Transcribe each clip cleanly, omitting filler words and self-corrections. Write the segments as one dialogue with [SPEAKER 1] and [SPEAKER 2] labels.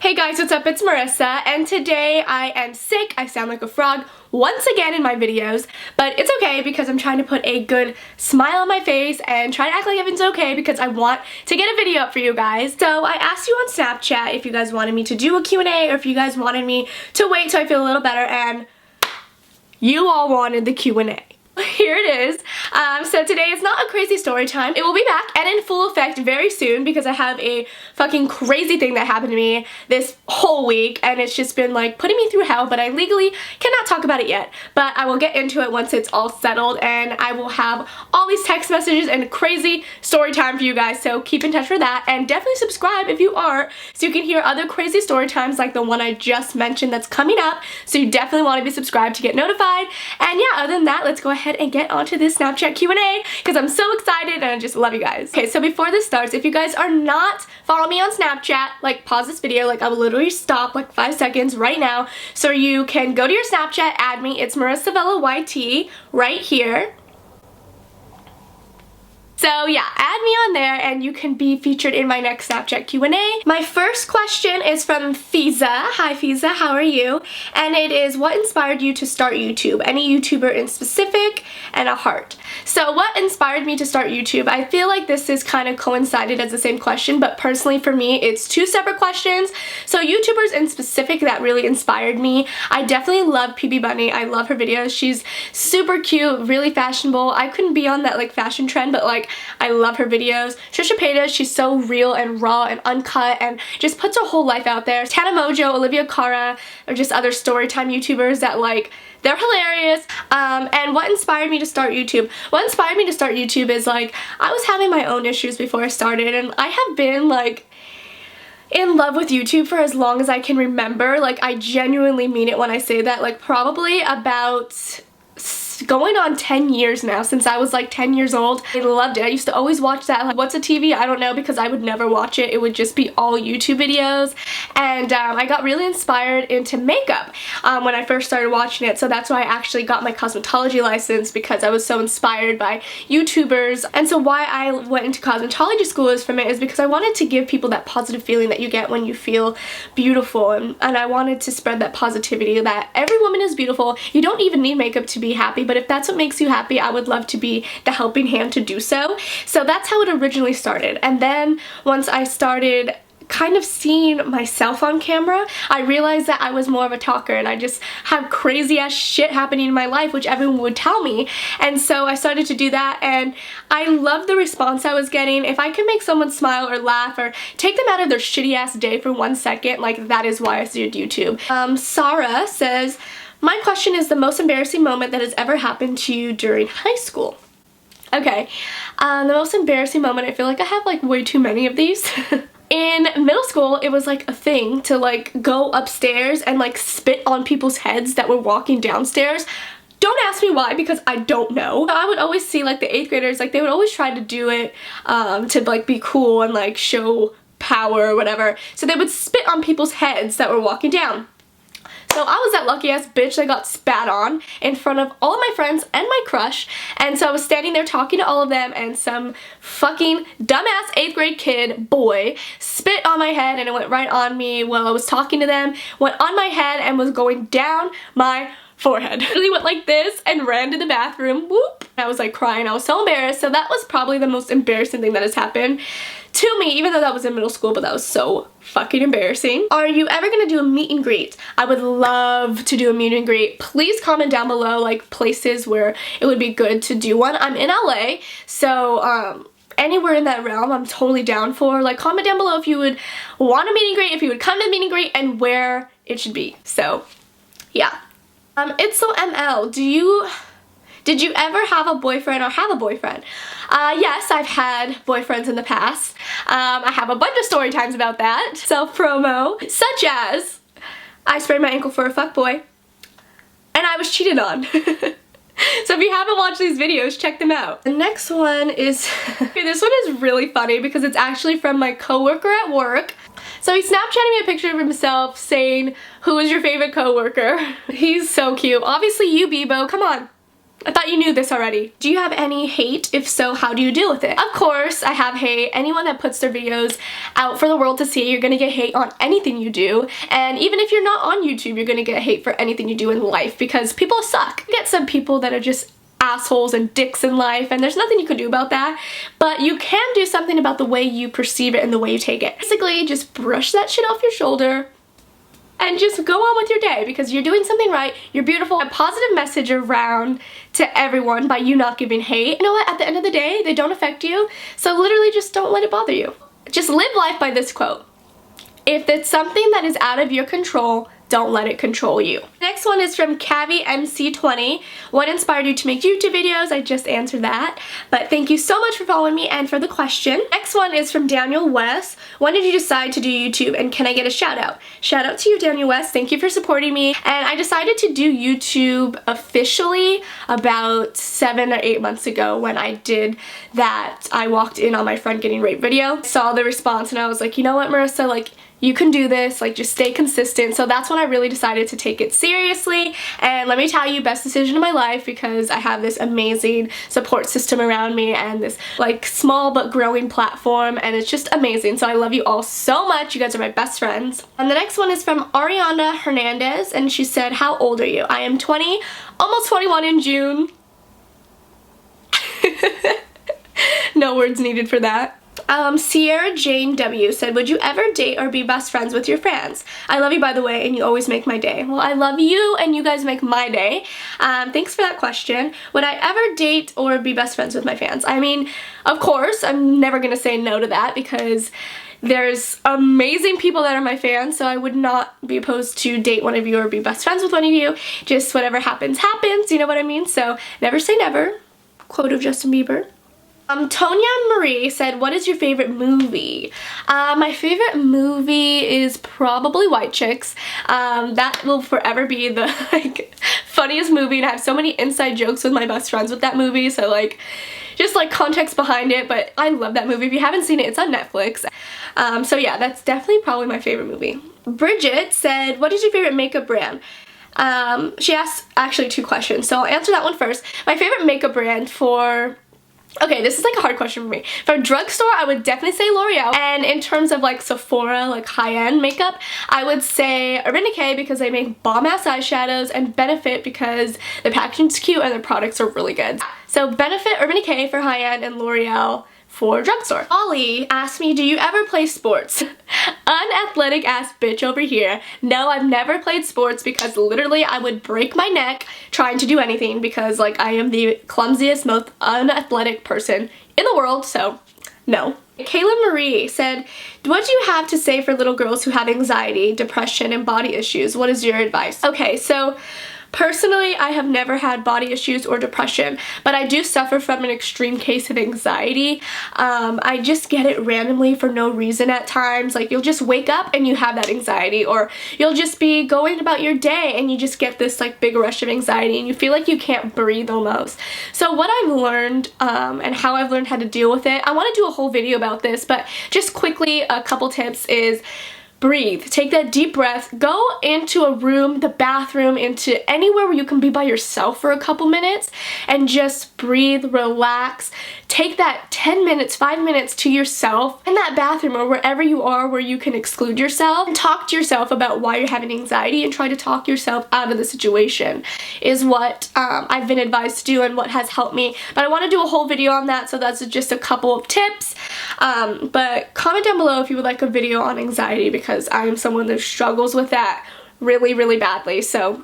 [SPEAKER 1] Hey guys, what's up? It's Marissa, and today I am sick. I sound like a frog once again in my videos, but it's okay because I'm trying to put a good smile on my face and try to act like everything's okay because I want to get a video up for you guys. So I asked you on Snapchat if you guys wanted me to do a Q&A or if you guys wanted me to wait till I feel a little better, and you all wanted the Q&A. Here it is. So today is not a crazy story time. It will be back and in full effect very soon because I have a fucking crazy thing that happened to me this whole week, and it's just been like putting me through hell, but I legally cannot talk about it yet. But I will get into it once it's all settled, and I will have all these text messages and crazy story time for you guys, so keep in touch for that, and definitely subscribe if you aren't so you can hear other crazy story times like the one I just mentioned that's coming up. So you definitely want to be subscribed to get notified. And yeah, other than that, let's go ahead and get onto this Snapchat Q&A because I'm so excited and I just love you guys. Okay, so before this starts, if you guys are not following me on Snapchat, like pause this video, like I will literally stop like 5 seconds right now so you can go to your Snapchat, add me. It's MarissaVela YT right here. So yeah, add me on there and you can be featured in my next Snapchat Q&A. My first question is from Fiza. Hi Fiza, how are you? And it is, what inspired you to start YouTube? Any YouTuber in specific? And a heart. So what inspired me to start YouTube? I feel like this is kind of coincided as the same question, but personally for me it's two separate questions. So YouTubers in specific that really inspired me. I definitely love PB Bunny. I love her videos. She's super cute, really fashionable. I couldn't be on that like fashion trend, but like I love her videos. Trisha Paytas, she's so real and raw and uncut and just puts her whole life out there. Tana Mojo, Olivia Cara, or just other storytime YouTubers that like, they're hilarious. And what inspired me to start YouTube? What inspired me to start YouTube is like, I was having my own issues before I started, and I have been like in love with YouTube for as long as I can remember. Like, I genuinely mean it when I say that. Like, probably about going on 10 years now, since I was like 10 years old. I loved it. I used to always watch that, like, what's a TV? I don't know, because I would never watch it. It would just be all YouTube videos. And I got really inspired into makeup when I first started watching it. So that's why I actually got my cosmetology license, because I was so inspired by YouTubers. And so why I went into cosmetology school is from it is because I wanted to give people that positive feeling that you get when you feel beautiful. And I wanted to spread that positivity that every woman is beautiful. You don't even need makeup to be happy. But if that's what makes you happy, I would love to be the helping hand to do so. So that's how it originally started. And then once I started kind of seeing myself on camera, I realized that I was more of a talker and I just have crazy ass shit happening in my life, which everyone would tell me. And so I started to do that, and I loved the response I was getting. If I could make someone smile or laugh or take them out of their shitty ass day for 1 second, like, that is why I started YouTube. Sarah says, my question is the most embarrassing moment that has ever happened to you during high school. Okay, the most embarrassing moment, I feel like I have like way too many of these. In middle school, it was like a thing to like go upstairs and like spit on people's heads that were walking downstairs. Don't ask me why, because I don't know. I would always see like the 8th graders, like they would always try to do it to like be cool and like show power or whatever. So they would spit on people's heads that were walking down. So I was that lucky ass bitch that got spat on in front of all of my friends and my crush, and so I was standing there talking to all of them, and some fucking dumbass 8th grade kid boy spit on my head, and it went right on me while I was talking to them, went on my head and was going down my forehead. It really went like this and ran to the bathroom. Whoop! I was like crying. I was so embarrassed. So that was probably the most embarrassing thing that has happened to me, even though that was in middle school, but that was so fucking embarrassing. Are you ever gonna do a meet and greet? I would love to do a meet and greet. Please comment down below like places where it would be good to do one. I'm in LA, so anywhere in that realm I'm totally down for. Like, comment down below if you would want a meet and greet, if you would come to the meet and greet, and where it should be. So yeah. It's so ML. Did you ever have a boyfriend or have a boyfriend? Yes, I've had boyfriends in the past. I have a bunch of story times about that. Self-promo. Such as, I sprained my ankle for a fuckboy, and I was cheated on. So if you haven't watched these videos, check them out. The next one is, okay, this one is really funny because it's actually from my coworker at work. So he's Snapchatting me a picture of himself saying, who is your favorite coworker? He's so cute. Obviously you, Bebo, come on. I thought you knew this already. Do you have any hate? If so, how do you deal with it? Of course, I have hate. Anyone that puts their videos out for the world to see, you're gonna get hate on anything you do. And even if you're not on YouTube, you're gonna get hate for anything you do in life because people suck. You get some people that are just assholes and dicks in life, and there's nothing you can do about that, but you can do something about the way you perceive it and the way you take it. Basically, just brush that shit off your shoulder and just go on with your day because you're doing something right, you're beautiful. A positive message around to everyone by you not giving hate. You know what, at the end of the day, they don't affect you, so literally just don't let it bother you. Just live life by this quote. If it's something that is out of your control, don't let it control you. Next one is from CaviMC20. What inspired you to make YouTube videos? I just answered that, but thank you so much for following me and for the question. Next one is from Daniel West. When did you decide to do YouTube and can I get a shout out? Shout out to you, Daniel West. Thank you for supporting me. And I decided to do YouTube officially about 7 or 8 months ago when I did that I walked in on my friend getting raped video. Saw the response and I was like, you know what, Marissa, like, you can do this, like, just stay consistent. So that's when I really decided to take it seriously, and let me tell you, best decision of my life because I have this amazing support system around me and this like small but growing platform, and it's just amazing. So I love you all so much. You guys are my best friends. And the next one is from Ariana Hernandez, and she said, how old are you? I am 20, almost 21 in June. No words needed for that. Sierra Jane W said, would you ever date or be best friends with your fans? I love you, by the way, and you always make my day. Well, I love you and you guys make my day. Thanks for that question. Would I ever date or be best friends with my fans? I mean, of course, I'm never gonna say no to that because there's amazing people that are my fans, so I would not be opposed to date one of you or be best friends with one of you. Just whatever happens, happens, you know what I mean? So never say never. Quote of Justin Bieber. Tonya Marie said, what is your favorite movie? My favorite movie is probably White Chicks. That will forever be the like funniest movie, and I have so many inside jokes with my best friends with that movie, so like just like context behind it, but I love that movie. If you haven't seen it, it's on Netflix. So yeah, that's definitely probably my favorite movie. Bridget said, what is your favorite makeup brand? She asked actually 2 questions, so I'll answer that one first. My favorite makeup brand for... Okay, this is like a hard question for me. For a drugstore, I would definitely say L'Oreal. And in terms of like Sephora, like high-end makeup, I would say Urban Decay because they make bomb-ass eyeshadows, and Benefit because the packaging's cute and their products are really good. So Benefit, Urban Decay for high-end, and L'Oreal for drugstore. Ollie asked me, do you ever play sports? Unathletic ass bitch over here. No, I've never played sports because literally I would break my neck trying to do anything because like I am the clumsiest, most unathletic person in the world, so no. Kayla Marie said, what do you have to say for little girls who have anxiety, depression, and body issues? What is your advice? Okay, so personally, I have never had body issues or depression, but I do suffer from an extreme case of anxiety. I just get it randomly for no reason at times. Like, you'll just wake up and you have that anxiety, or you'll just be going about your day and you just get this like big rush of anxiety and you feel like you can't breathe almost. So what I've learned and how I've learned how to deal with it, I want to do a whole video about this, but just quickly, a couple tips is breathe. Take that deep breath. Go into a room, the bathroom, into anywhere where you can be by yourself for a couple minutes and just breathe, relax. Take that 10 minutes, 5 minutes to yourself in that bathroom or wherever you are where you can exclude yourself, and talk to yourself about why you're having anxiety and try to talk yourself out of the situation is what I've been advised to do and what has helped me. But I want to do a whole video on that, so that's just a couple of tips. But comment down below if you would like a video on anxiety because I am someone that struggles with that really, really badly. So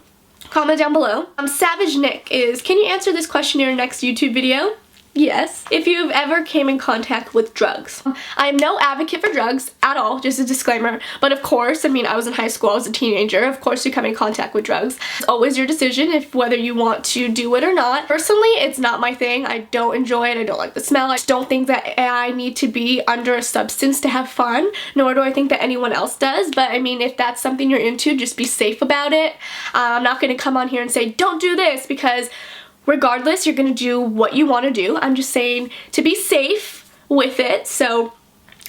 [SPEAKER 1] comment down below. Savage Nick is, can you answer this question in your next YouTube video? Yes. If you've ever came in contact with drugs. I am no advocate for drugs at all, just a disclaimer. But of course, I mean, I was in high school, I was a teenager. Of course you come in contact with drugs. It's always your decision if whether you want to do it or not. Personally, it's not my thing. I don't enjoy it. I don't like the smell. I just don't think that I need to be under a substance to have fun, nor do I think that anyone else does. But I mean, if that's something you're into, just be safe about it. I'm not going to come on here and say, don't do this, because regardless, you're gonna do what you want to do. I'm just saying to be safe with it. So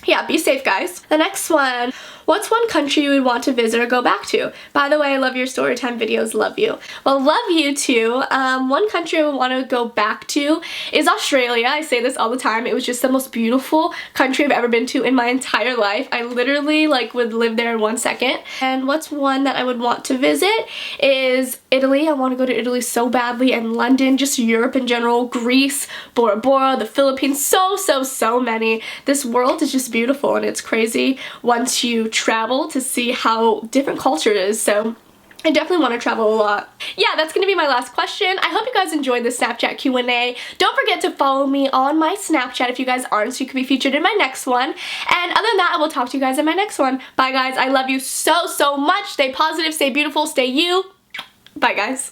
[SPEAKER 1] yeah, be safe, guys. The next one, What's one country you would want to visit or go back to? By the way, I love your story time videos, love you. Well, love you too. One country I would want to go back to is Australia. I say this all the time. It was just the most beautiful country I've ever been to in my entire life. I literally would live there in 1 second. And what's one that I would want to visit is Italy. I want to go to Italy so badly, and London, just Europe in general, Greece, Bora Bora, the Philippines, so many. This world is just beautiful, and it's crazy once you travel to see how different culture is. So I definitely want to travel a lot. Yeah, that's going to be my last question. I hope you guys enjoyed this Snapchat Q&A. Don't forget to follow me on my Snapchat if you guys aren't, so you can be featured in my next one. And other than that, I will talk to you guys in my next one. Bye guys, I love you so much. Stay positive, stay beautiful, stay you. Bye guys.